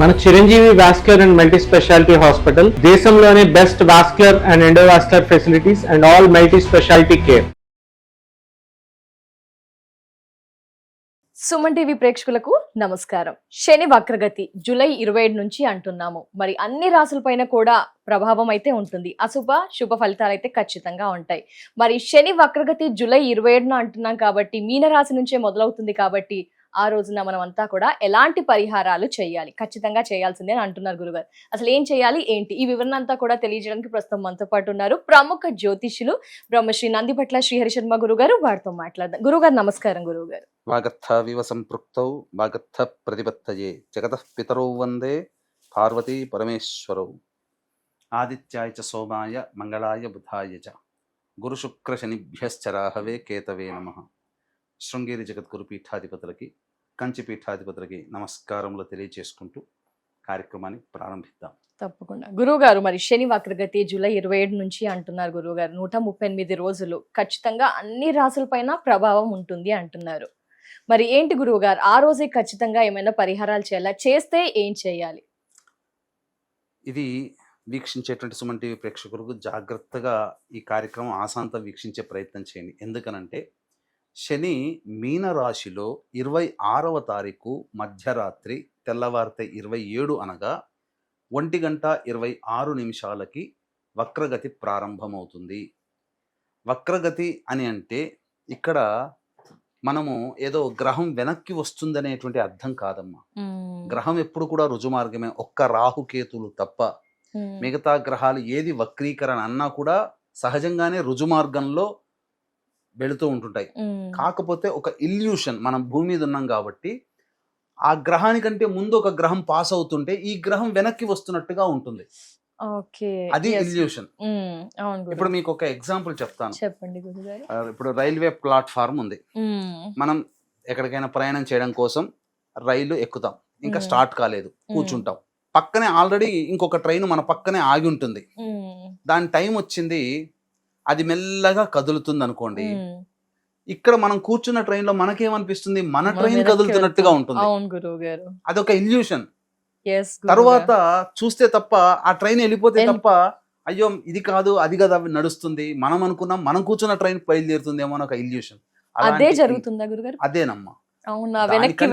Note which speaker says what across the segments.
Speaker 1: మన Chiranjeevi vascular and multi speciality hospital దేశంలోనే best vascular and endovascular facilities and all multi speciality care.
Speaker 2: Suman TV ప్రేక్షకులకు నమస్కారం. శని వక్రగతి July 27 నుంచి అంటున్నాము. మరి అన్ని రాసులపైన కూడా ప్రభావం అయితే ఉంటుంది. అశుభ శుభ ఫలితాలు అయితే ఖచ్చితంగా ఉంటాయి. మరి శని వక్రగతి జూలై 27 అంటున్నాం కాబట్టి మీనరాశి నుంచే మొదలవుతుంది కాబట్టి ఆ రోజున మనం అంతా కూడా ఎలాంటి పరిహారాలు చేయాలి, ఖచ్చితంగా చేయాల్సిందే అని అంటున్నారు గురుగారు. అసలు ఏం చేయాలి ఏంటి ఈ వివరణ అంతా కూడా తెలియజేయడానికి ప్రస్తుతం మనతో పాటు ఉన్నారు ప్రముఖ జ్యోతిష్యులు బ్రహ్మశ్రీ నందిపట్ల శ్రీహరి శర్మ గురుగారు. వారితో మాట్లాడదాం. గురుగారు నమస్కారం. గురుగారు
Speaker 3: వాగర్థవివ సంపృక్తౌ వాగర్థ ప్రతిపత్తయే జగతః పితరౌ వందే పార్వతీ పరమేశ్వరౌ. ఆదిత్యాయ చ సోమాయ మంగళాయ బుధాయ చ గురు శుక్ర శనిభ్యశ్చ రాహవే కేతవే నమః. శృంగేరి జగద్గురు పీఠాధిపతులకి కంచి పీఠాధిపతులకి నమస్కారములు తెలియజేసుకుంటూ కార్యక్రమాన్ని ప్రారంభిద్దాం.
Speaker 2: తప్పకుండా. గురువుగారు మరి శని వక్రగతి జూలై 27 నుంచి అంటున్నారు గురువుగారు. 138 రోజులు ఖచ్చితంగా అన్ని రాసులపైన ప్రభావం ఉంటుంది అంటున్నారు. మరి ఏంటి గురువుగారు ఆ రోజే ఖచ్చితంగా ఏమైనా పరిహారాలు చేయాలా, చేస్తే ఏం చేయాలి?
Speaker 3: ఇది వీక్షించేటువంటి సుమన్ టీవీ ప్రేక్షకులకు జాగ్రత్తగా ఈ కార్యక్రమం ఆశాంతం వీక్షించే ప్రయత్నం చేయండి. ఎందుకనంటే శని మీనరాశిలో 26వ తారీఖు మధ్యరాత్రి తెల్లవారితే 27 అనగా 1:26 వక్రగతి ప్రారంభమవుతుంది. వక్రగతి అని అంటే ఇక్కడ మనము ఏదో గ్రహం వెనక్కి వస్తుందనేటువంటి అర్థం కాదమ్మా. గ్రహం ఎప్పుడు కూడా రుజుమార్గమే. ఒక్క రాహుకేతులు తప్ప మిగతా గ్రహాలు ఏది వక్రీకరణ అన్నా కూడా సహజంగానే రుజుమార్గంలో వెళుతూ ఉంటుంటాయి. కాకపోతే ఒక ఇల్యూషన్, మనం భూమి మీద ఉన్నాం కాబట్టి ఆ గ్రహానికంటే ముందు ఒక గ్రహం పాస్ అవుతుంటే ఈ గ్రహం వెనక్కి వస్తున్నట్టుగా ఉంటుంది. అది ఇల్యూషన్. ఇప్పుడు మీకు ఒక ఎగ్జాంపుల్ చెప్తాను.
Speaker 2: చెప్పండి గురుగారు.
Speaker 3: ఇప్పుడు రైల్వే ప్లాట్ఫామ్ ఉంది. మనం ఎక్కడికైనా ప్రయాణం చేయడం కోసం రైలు ఎక్కుతాం, ఇంకా స్టార్ట్ కాలేదు, కూర్చుంటాం. పక్కనే ఆల్రెడీ ఇంకొక ట్రైన్ మన పక్కనే ఆగి ఉంటుంది. దాని టైం వచ్చింది, అది మెల్లగా కదులుతుంది అనుకోండి. ఇక్కడ మనం కూర్చున్న ట్రైన్ లో మనకేమనిపిస్తుంది, మన ట్రైన్ కదులుతున్నట్టుగా ఉంటుంది. అదొక ఇల్యూషన్. తర్వాత చూస్తే తప్ప ఆ ట్రైన్ వెళ్ళిపోతే తప్ప అయ్యో ఇది కాదు అది కదా నడుస్తుంది, మనం అనుకున్నాం మనం కూర్చున్న ట్రైన్ బయలుదేరుతుందేమో అని ఒక ఇల్యూషన్.
Speaker 2: అదే జరుగుతుందా గురుగారు?
Speaker 3: అదేనమ్మా.
Speaker 2: వెనక్కి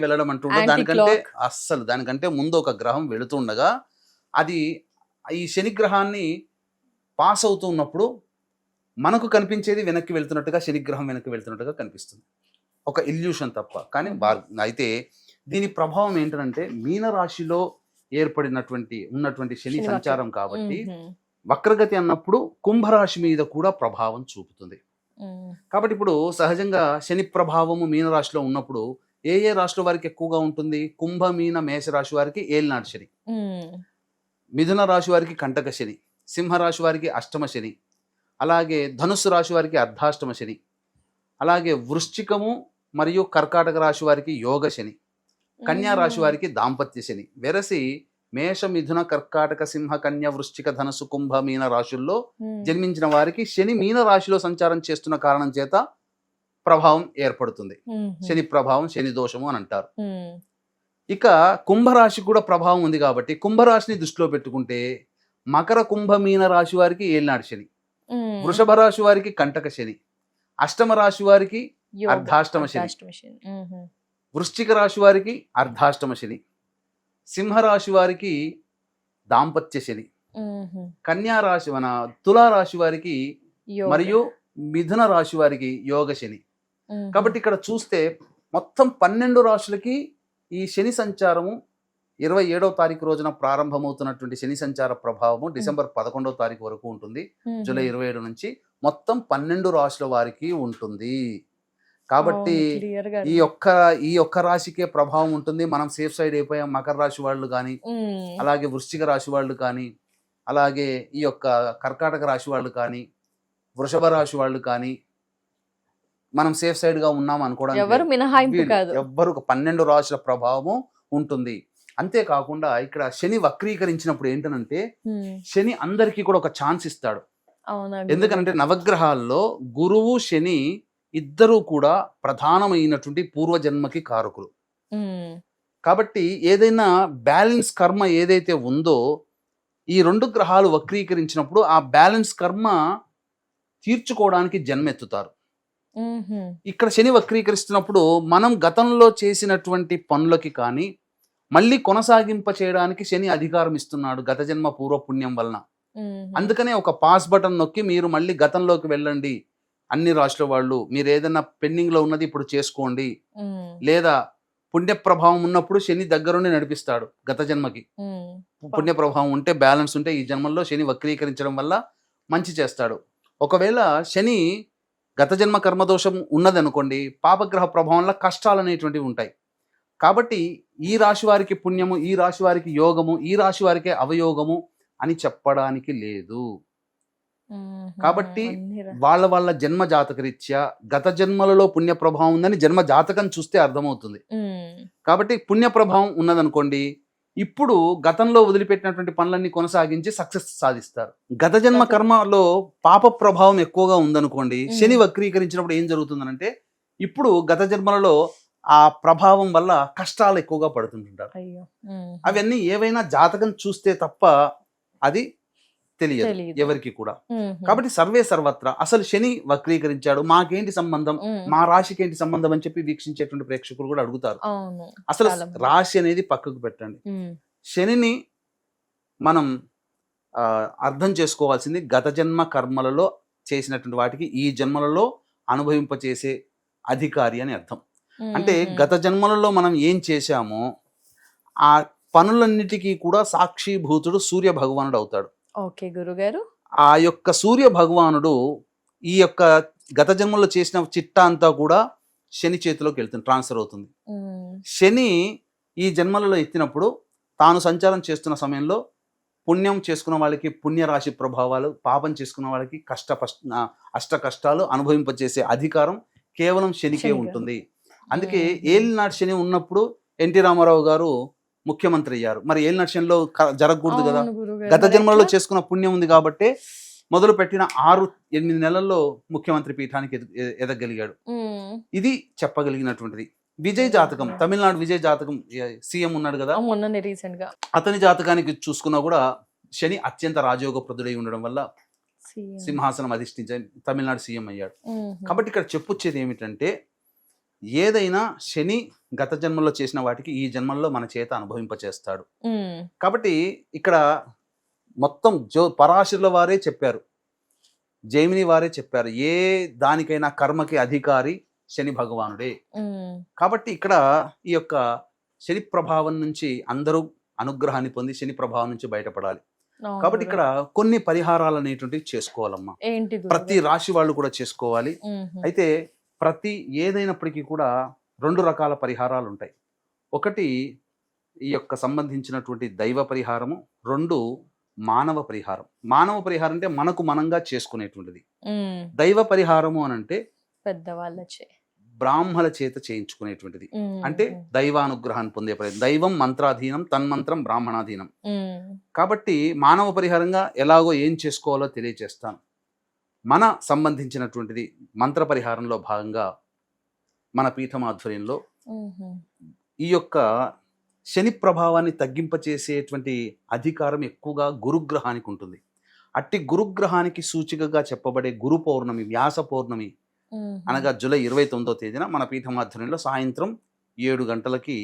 Speaker 3: వెళ్ళడం అంటుండే దానికంటే ముందు ఒక గ్రహం వెళుతుండగా అది ఈ శని గ్రహాన్ని పాస్ అవుతూ ఉన్నప్పుడు మనకు కనిపించేది వెనక్కి వెళ్తున్నట్టుగా, శనిగ్రహం వెనక్కి వెళ్తున్నట్టుగా కనిపిస్తుంది. ఒక ఇల్యూషన్ తప్ప. కానీ అయితే దీని ప్రభావం ఏంటంటే మీనరాశిలో ఉన్నటువంటి శని సంచారం కాబట్టి వక్రగతి అన్నప్పుడు కుంభరాశి మీద కూడా ప్రభావం చూపుతుంది. కాబట్టి ఇప్పుడు సహజంగా శని ప్రభావము మీనరాశిలో ఉన్నప్పుడు ఏ రాశుల వారికి ఎక్కువగా ఉంటుంది? కుంభ, మీన, మేషరాశి వారికి ఏలినాటి శని, మిథున రాశి వారికి కంటక శని, సింహరాశి వారికి అష్టమ శని, అలాగే ధనుస్సు రాశి వారికి అర్ధాష్టమ శని, అలాగే వృశ్చికము మరియు కర్కాటక రాశి వారికి యోగ శని, కన్యా రాశి వారికి దాంపత్య శని. వెరసి మేష, మిథున, కర్కాటక, సింహ, కన్య, వృశ్చిక, ధనుస్సు, కుంభ, మీన రాశుల్లో జన్మించిన వారికి శని మీన రాశిలో సంచారం చేస్తున్న కారణం చేత ప్రభావం ఏర్పడుతుంది. శని ప్రభావం, శని దోషము అని అంటారు. ఇక కుంభరాశి కూడా ప్రభావం ఉంది కాబట్టి కుంభరాశిని దృష్టిలో పెట్టుకుంటే మకర, కుంభ, మీన రాశి వారికి ఏలినాటి శని, వృషభ రాశి వారికి కంటక శని, అష్టమ రాశి వారికి అర్ధాష్టమ శని, వృశ్చిక రాశి వారికి అర్ధాష్టమ శని, సింహరాశి వారికి దాంపత్య శని, కన్యా రాశి తులారాశి వారికి మరియు మిథున రాశి వారికి యోగ శని. కాబట్టి ఇక్కడ చూస్తే మొత్తం 12 రాశులకి ఈ శని సంచారము 27వ తారీఖు రోజున ప్రారంభమవుతున్నటువంటి శని సంచార ప్రభావము డిసెంబర్ 11వ తారీఖు వరకు ఉంటుంది. జూలై 27 నుంచి మొత్తం 12 రాశుల వారికి ఉంటుంది. కాబట్టి ఈ ఒక్క రాశికే ప్రభావం ఉంటుంది. మనం సేఫ్ సైడ్ అయిపోయాం. మకర రాశి వాళ్ళు కానీ, అలాగే వృశ్చిక రాశి వాళ్ళు కానీ, అలాగే ఈ యొక్క కర్కాటక రాశి వాళ్ళు కానీ, వృషభ రాశి వాళ్ళు కానీ మనం సేఫ్ సైడ్ గా ఉన్నాం అనుకోవడానికి ఎవ్వరు 12 రాశుల ప్రభావము ఉంటుంది. అంతేకాకుండా ఇక్కడ శని వక్రీకరించినప్పుడు ఏంటనంటే శని అందరికీ కూడా ఒక ఛాన్స్ ఇస్తాడు. ఎందుకనంటే నవగ్రహాల్లో గురువు, శని ఇద్దరూ కూడా ప్రధానమైనటువంటి పూర్వజన్మకి కారకులు. కాబట్టి ఏదైనా బ్యాలెన్స్ కర్మ ఏదైతే ఉందో ఈ 2 గ్రహాలు వక్రీకరించినప్పుడు ఆ బ్యాలెన్స్ కర్మ తీర్చుకోవడానికి జన్మెత్తుతారు. ఇక్కడ శని వక్రీకరిస్తున్నప్పుడు మనం గతంలో చేసినటువంటి పనులకి కానీ మళ్ళీ కొనసాగింప చేయడానికి శని అధికారం ఇస్తున్నాడు గత జన్మ పూర్వపుణ్యం వలన. అందుకనే ఒక పాస్ బటన్ నొక్కి మీరు మళ్ళీ గతంలోకి వెళ్ళండి, అన్ని రాష్ట్రాల వాళ్ళు మీరు ఏదైనా పెండింగ్ లో ఉన్నది ఇప్పుడు చేసుకోండి, లేదా పుణ్య ప్రభావం ఉన్నప్పుడు శని దగ్గరుండి నడిపిస్తాడు. గత జన్మకి పుణ్య ప్రభావం ఉంటే బ్యాలెన్స్ ఉంటే ఈ జన్మల్లో శని వక్రీకరించడం వల్ల మంచి చేస్తాడు. ఒకవేళ శని గత జన్మ కర్మదోషం ఉన్నదనుకోండి, పాపగ్రహ ప్రభావంలో కష్టాలు అనేటువంటివి ఉంటాయి. కాబట్టి ఈ రాశి వారికి పుణ్యము, ఈ రాశి వారికి యోగము, ఈ రాశి వారికే అవయోగము అని చెప్పడానికి లేదు. కాబట్టి వాళ్ళ వాళ్ళ జన్మ జాతక రీత్యా గత జన్మలలో పుణ్య ప్రభావం ఉందని జన్మ జాతకం చూస్తే అర్థమవుతుంది. కాబట్టి పుణ్య ప్రభావం ఉన్నదనుకోండి, ఇప్పుడు గతంలో వదిలిపెట్టినటువంటి పనులన్నీ కొనసాగించి సక్సెస్ సాధిస్తారు. గత జన్మ కర్మలో పాప ప్రభావం ఎక్కువగా ఉందనుకోండి, శని వక్రీకరించినప్పుడు ఏం జరుగుతుందనంటే ఇప్పుడు గత జన్మలలో ఆ ప్రభావం వల్ల కష్టాలు ఎక్కువగా పడుతుంటారు. అవన్నీ ఏవైనా జాతకం చూస్తే తప్ప అది తెలియదు ఎవరికి కూడా. కాబట్టి సర్వే సర్వత్రా అసలు శని వక్రీకరించాడు, మాకేంటి సంబంధం, మా రాశికి ఏంటి సంబంధం అని చెప్పి వీక్షించేటువంటి ప్రేక్షకులు కూడా అడుగుతారు. అసలు రాశి అనేది పక్కకు పెట్టండి. శనిని మనం అర్థం చేసుకోవాల్సింది గత జన్మ కర్మలలో చేసినటువంటి వాటికి ఈ జన్మలలో అనుభవింపచేసే అధికారి అని అర్థం. అంటే గత జన్మలలో మనం ఏం చేశామో ఆ పనులన్నిటికీ కూడా సాక్షిభూతుడు సూర్య భగవానుడు అవుతాడు.
Speaker 2: ఓకే గురుగారు.
Speaker 3: ఆ యొక్క సూర్య భగవానుడు ఈ యొక్క గత జన్మలో చేసిన చిట్టా అంతా కూడా శని చేతిలోకి వెళ్తుంది, ట్రాన్స్ఫర్ అవుతుంది. శని ఈ జన్మలలో ఎత్తినప్పుడు తాను సంచారం చేస్తున్న సమయంలో పుణ్యం చేసుకున్న వాళ్ళకి పుణ్యరాశి ప్రభావాలు, పాపం చేసుకున్న వాళ్ళకి అష్ట కష్టాలు అనుభవింపచేసే అధికారం కేవలం శనికే ఉంటుంది. అందుకే ఏలినాటి శని ఉన్నప్పుడు ఎన్టీ రామారావు గారు ముఖ్యమంత్రి అయ్యారు. మరి ఏలినాటి శనిలో జరగకూడదు కదా, గత జన్మలలో చేసుకున్న పుణ్యం ఉంది కాబట్టి మొదలు పెట్టిన 6-8 నెలల్లో ముఖ్యమంత్రి పీఠానికి ఎదగలిగాడు. ఇది చెప్పగలిగినటువంటిది. విజయ్ జాతకం, తమిళనాడు విజయ్ జాతకం సీఎం ఉన్నాడు కదా, అతని జాతకానికి చూసుకున్నా కూడా శని అత్యంత రాజయోగప్రదుడై ఉండడం వల్ల సింహాసనం అధిష్ఠించే తమిళనాడు సీఎం అయ్యాడు. కాబట్టి ఇక్కడ చెప్పొచ్చేది ఏమిటంటే ఏదైనా శని గత జన్మలో చేసిన వాటికి ఈ జన్మల్లో మన చేత అనుభవింపచేస్తాడు. కాబట్టి ఇక్కడ మొత్తం పరాశరుల వారే చెప్పారు, జైమిని వారే చెప్పారు, ఏ దానికైనా కర్మకి అధికారి శని భగవానుడే. కాబట్టి ఇక్కడ ఈ యొక్క శని ప్రభావం నుంచి అందరూ అనుగ్రహాన్ని పొంది శని ప్రభావం నుంచి బయటపడాలి. కాబట్టి ఇక్కడ కొన్ని పరిహారాలు అనేటువంటివి చేసుకోవాలమ్మా, ప్రతి రాశి వాళ్ళు కూడా చేసుకోవాలి. అయితే ప్రతి ఏదైనప్పటికీ కూడా 2 రకాల పరిహారాలు ఉంటాయి. ఒకటి ఈ యొక్క సంబంధించినటువంటి దైవ పరిహారము, 2 మానవ పరిహారం. మానవ పరిహారం అంటే మనకు మనంగా చేసుకునేటువంటిది. దైవ పరిహారము అని అంటే
Speaker 2: పెద్దవాళ్ళచే
Speaker 3: బ్రాహ్మల చేత చేయించుకునేటువంటిది. అంటే దైవానుగ్రహాన్ని పొందే ప్రయత్నం. దైవం మంత్రాధీనం, తన్మంత్రం బ్రాహ్మణాధీనం. కాబట్టి మానవ పరిహారంగా ఎలాగో ఏం చేసుకోవాలో తెలియజేస్తాను. మన సంబంధించినటువంటిది మంత్ర పరిహారంలో భాగంగా మన పీఠం ఆధ్వర్యంలో ఈ యొక్క శని ప్రభావాన్ని తగ్గింపచేసేటువంటి అధికారం ఎక్కువగా గురుగ్రహానికి ఉంటుంది. అట్టి గురుగ్రహానికి సూచికగా చెప్పబడే గురు పౌర్ణమి, వ్యాస పౌర్ణమి అనగా జూలై 29వ తేదీన మన పీఠం ఆధ్వర్యంలో సాయంత్రం 7 గంటలకి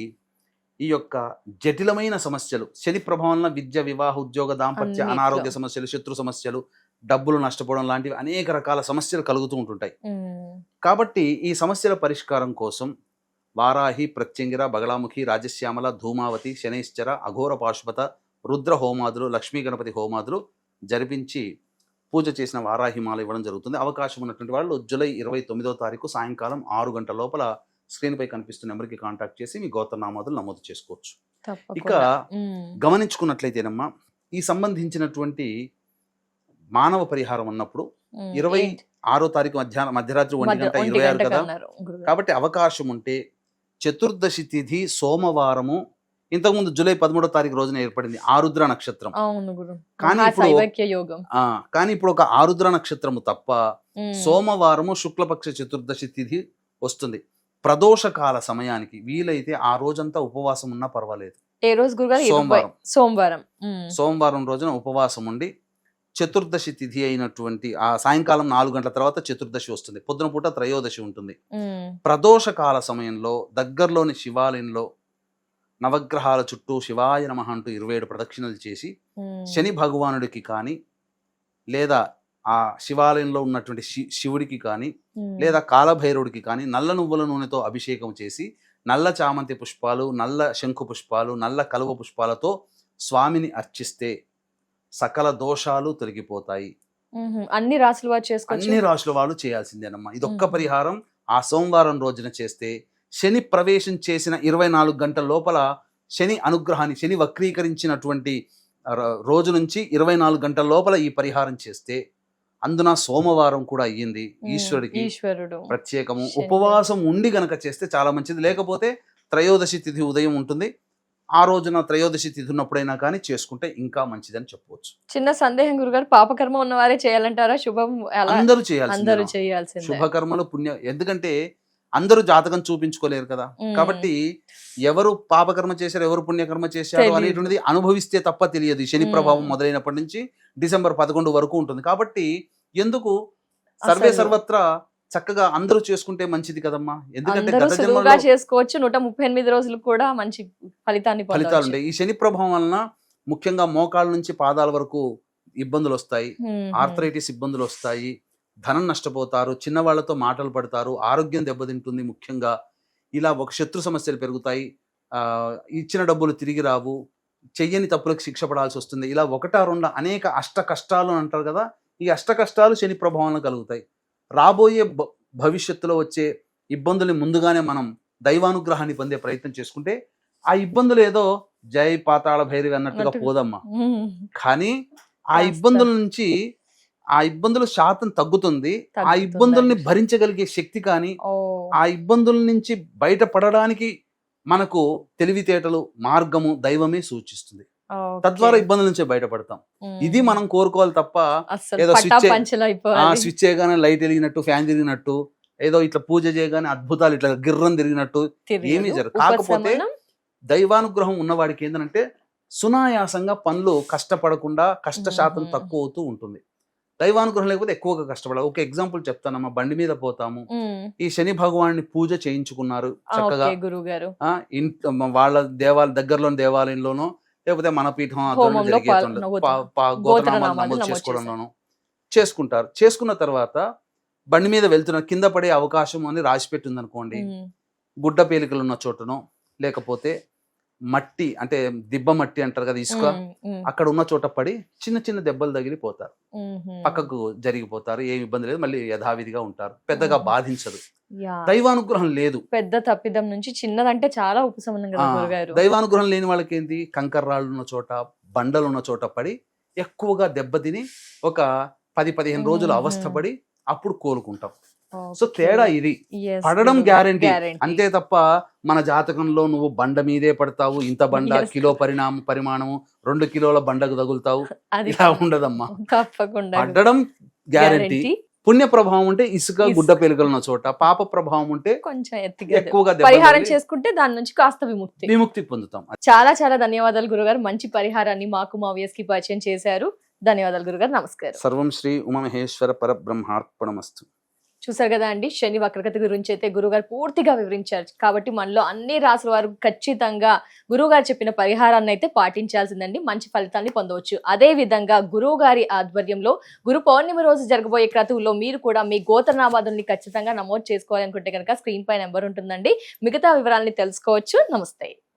Speaker 3: ఈ యొక్క జటిలమైన సమస్యలు, శని ప్రభావంలో విద్య, వివాహ, ఉద్యోగ, దాంపత్య, అనారోగ్య సమస్యలు, శత్రు సమస్యలు, డబ్బులు నష్టపోవడం లాంటివి అనేక రకాల సమస్యలు కలుగుతూ ఉంటుంటాయి. కాబట్టి ఈ సమస్యల పరిష్కారం కోసం వారాహి, ప్రత్యంగిర, బగలాముఖి, రాజశ్యామల, ధూమావతి, శనైశ్చర, అఘోర పాశుపత, రుద్ర హోమాదులు, లక్ష్మీ గణపతి హోమాదులు జరిపించి పూజ చేసిన వారాహిమాల ఇవ్వడం జరుగుతుంది. అవకాశం ఉన్నటువంటి వాళ్ళు జూలై 29వ తారీఖు సాయంకాలం 6 గంటల లోపల స్క్రీన్ పై కనిపిస్తున్న నెంబర్కి కాంటాక్ట్ చేసి మీ గోత్రనామాదులు నమోదు చేసుకోవచ్చు. ఇక గమనించుకున్నట్లయితేనమ్మా, ఈ సంబంధించినటువంటి మానవ పరిహారం అన్నప్పుడు 26వ తారీఖు మధ్యరాత్రి 1:26 కదా. కాబట్టి అవకాశం ఉంటే చతుర్దశి తిథి సోమవారము, ఇంతకుముందు జూలై 13వ తారీఖు రోజున ఏర్పడింది ఆరుద్ర నక్షత్రం. కానీ ఇప్పుడు ఒక ఆరుద్ర నక్షత్రము తప్ప సోమవారము శుక్లపక్ష చతుర్దశి తిథి వస్తుంది. ప్రదోషకాల సమయానికి వీలైతే ఆ రోజంతా ఉపవాసం ఉన్నా పర్వాలేదు.
Speaker 2: ఏ రోజు గురుగారు?
Speaker 3: సోమవారం.
Speaker 2: సోమవారం.
Speaker 3: సోమవారం రోజున ఉపవాసం ఉండి చతుర్దశి తిథి అయినటువంటి ఆ సాయంకాలం 4 గంటల తర్వాత చతుర్దశి వస్తుంది, పొద్దున పూట త్రయోదశి ఉంటుంది. ప్రదోషకాల సమయంలో దగ్గరలోని శివాలయంలో నవగ్రహాల చుట్టూ శివాయ నమః అంటూ 27 ప్రదక్షిణలు చేసి శని భగవానుడికి కానీ లేదా ఆ శివాలయంలో ఉన్నటువంటి శివుడికి కానీ లేదా కాలభైరవుడికి కానీ నల్ల నువ్వుల నూనెతో అభిషేకం చేసి నల్ల చామంతి పుష్పాలు, నల్ల శంకు పుష్పాలు, నల్ల కలువ పుష్పాలతో స్వామిని అర్చిస్తే సకల దోషాలు తొలగిపోతాయి.
Speaker 2: అన్ని రాసుల వారు చేసుకోవచ్చు.
Speaker 3: అన్ని రాసుల వాళ్ళు చేయాల్సిందేనమ్మా. ఇదొక్క పరిహారం ఆ సోమవారం రోజున చేస్తే శని ప్రవేశం చేసిన 24 గంటల లోపల శని అనుగ్రహాన్ని, శని వక్రీకరించినటువంటి రోజు నుంచి 24 గంటల లోపల ఈ పరిహారం చేస్తే, అందున సోమవారం కూడా అయ్యింది, ఈశ్వరుడు ప్రత్యేకము. ఉపవాసం ఉండి గనక చేస్తే చాలా మంచిది. లేకపోతే త్రయోదశి తిథి ఉదయం ఉంటుంది, ఆ రోజున త్రయోదశి తిథి ఉన్నప్పుడైనా కానీ చేసుకుంటే ఇంకా మంచిదని చెప్పవచ్చు.
Speaker 2: చిన్న సందేహం గురుగారు, పాపకర్మ ఉన్నవారే చేయాలంటారా? శుభం
Speaker 3: అందరూ
Speaker 2: చేయాల్సిందే.
Speaker 3: శుభకర్మలు పుణ్య, ఎందుకంటే అందరూ జాతకం చూపించుకోలేరు కదా. కాబట్టి ఎవరు పాపకర్మ చేశారు, ఎవరు పుణ్యకర్మ చేశారు అనేటువంటిది అనుభవిస్తే తప్ప తెలియదు. శని ప్రభావం మొదలైనప్పటి నుంచి డిసెంబర్ 11 వరకు ఉంటుంది. కాబట్టి ఎందుకు సర్వే సర్వత్రా చక్కగా అందరూ చేసుకుంటే మంచిది కదమ్మా. ఎందుకంటే గత జన్మలో
Speaker 2: చేసుకోవచ్చు. 138 రోజులు కూడా మంచి
Speaker 3: ఫలితాలు ఉంటాయి. ఈ శని ప్రభావం వలన ముఖ్యంగా మోకాళ్ళ నుంచి పాదాల వరకు ఇబ్బందులు వస్తాయి, ఆర్థరైటిస్ ఇబ్బందులు వస్తాయి, ధనం నష్టపోతారు, చిన్నవాళ్లతో మాటలు పడతారు, ఆరోగ్యం దెబ్బతింటుంది. ముఖ్యంగా ఇలా ఒక శత్రు సమస్యలు పెరుగుతాయి, ఇచ్చిన డబ్బులు తిరిగి రావు, చెయ్యని తప్పులకు శిక్ష పడాల్సి వస్తుంది. ఇలా ఒకటా రెండా అనేక అష్ట కష్టాలు అంటారు కదా. ఈ అష్ట కష్టాలు శని ప్రభావంలో కలుగుతాయి. రాబోయే భవిష్యత్తులో వచ్చే ఇబ్బందుల్ని ముందుగానే మనం దైవానుగ్రహాన్ని పొందే ప్రయత్నం చేసుకుంటే ఆ ఇబ్బందులు ఏదో జై పాతాళ భైరవి అన్నట్టుగా పోదమ్మా. కానీ ఆ ఇబ్బందుల నుంచి ఆ ఇబ్బందుల శాతం తగ్గుతుంది. ఆ ఇబ్బందుల్ని భరించగలిగే శక్తి కానీ, ఆ ఇబ్బందుల నుంచి బయటపడడానికి మనకు తెలివితేటలు, మార్గము దైవమే సూచిస్తుంది. తద్వారా ఇబ్బందుల నుంచే బయటపడతాం. ఇది మనం కోరుకోవాలి తప్ప ఏదో స్విచ్ చేయగానే లైట్ వెలిగినట్టు, ఫ్యాన్ తిరిగినట్టు, ఏదో ఇట్లా పూజ చేయగానే అద్భుతాలు ఇట్లా గిర్రం తిరిగినట్టు ఏమీ జరగదు. కాకపోతే దైవానుగ్రహం ఉన్నవాడికి ఏంటంటే సునాయాసంగా పనులు కష్టపడకుండా కష్ట శాతం తక్కువ అవుతూ ఉంటుంది. దైవానుగ్రహం లేకపోతే ఎక్కువగా కష్టపడాలి. ఒక ఎగ్జాంపుల్ చెప్తానమ్మా. బండి మీద పోతాము, ఈ శని భగవాన్ని పూజ చేయించుకున్నారు చక్కగా వాళ్ళ దగ్గరలోని దేవాలయంలోనో లేకపోతే మన పీఠం గోత్రనామాలు నమోదు చేసుకోవడంలోనూ చేసుకుంటారు. చేసుకున్న తర్వాత బండి మీద వెళ్తున్న కింద పడే అవకాశం అని రాసిపెట్టింది అనుకోండి, గుడ్డ పేలికలు ఉన్న చోటనో లేకపోతే మట్టి అంటే దిబ్బ మట్టి అంటారు కదా, ఇసుక, అక్కడ ఉన్న చోట పడి చిన్న చిన్న దెబ్బలు తగిలిపోతారు, పక్కకు జరిగిపోతారు. ఏమి ఇబ్బంది లేదు, మళ్ళీ యథావిధిగా ఉంటారు, పెద్దగా బాధించదు. దైవానుగ్రహం లేదు,
Speaker 2: పెద్ద తప్పిదం నుంచి చిన్నదంటే చాలా ఉపశమనం కదా గురుగారు.
Speaker 3: దైవానుగ్రహం లేని వాళ్ళకి ఏంటి, కంకర్రాళ్ళు ఉన్న చోట, బండలు ఉన్న చోట పడి ఎక్కువగా దెబ్బతిని ఒక 10-15 రోజులు అవస్థపడి అప్పుడు కోలుకుంటాం. సో తేడా ఇది. పడడం గ్యారంటీ అంతే తప్ప మన జాతకంలో నువ్వు బండ మీదే పడతావు, ఇంత బండ కిలో పరిమాణము 2 కిలోల బండకు తగులుతావు, ఇలా ఉండదమ్మా. పడడం గ్యారంటీ. పుణ్య ప్రభావం ఉంటే ఇసుక, గుడ్డ పేలుకలున్న చోట, పాప ప్రభావం ఉంటే కొంచెం ఎక్కువగా
Speaker 2: పరిహారం చేసుకుంటే దాని నుంచి కాస్త
Speaker 3: విముక్తి పొందుతాం.
Speaker 2: చాలా చాలా ధన్యవాదాలు గురుగారు. మంచి పరిహారాన్ని మాకు మా వ్యూయర్స్ కి పరిచయం చేశారు. ధన్యవాదాలు గురుగారు. నమస్కారం.
Speaker 3: సర్వం శ్రీ ఉమామహేశ్వర పరబ్రహ్మార్పణమస్తు.
Speaker 2: చూసారు కదా అండి, శని వక్రగతి గురించి అయితే గురుగారు పూర్తిగా వివరించారు. కాబట్టి మనలో అన్ని రాసుల వారు ఖచ్చితంగా గురువుగారు చెప్పిన పరిహారాన్ని అయితే పాటించాల్సిందండి, మంచి ఫలితాన్ని పొందవచ్చు. అదే విధంగా గురువు గారి ఆధ్వర్యంలో గురు పౌర్ణమి రోజు జరగబోయే క్రతువులో మీరు కూడా మీ గోత్రనామాదుల్ని ఖచ్చితంగా నమోదు చేసుకోవాలనుకుంటే కనుక స్క్రీన్ పై నెంబర్ ఉంటుందండి, మిగతా వివరాలని తెలుసుకోవచ్చు. నమస్తే.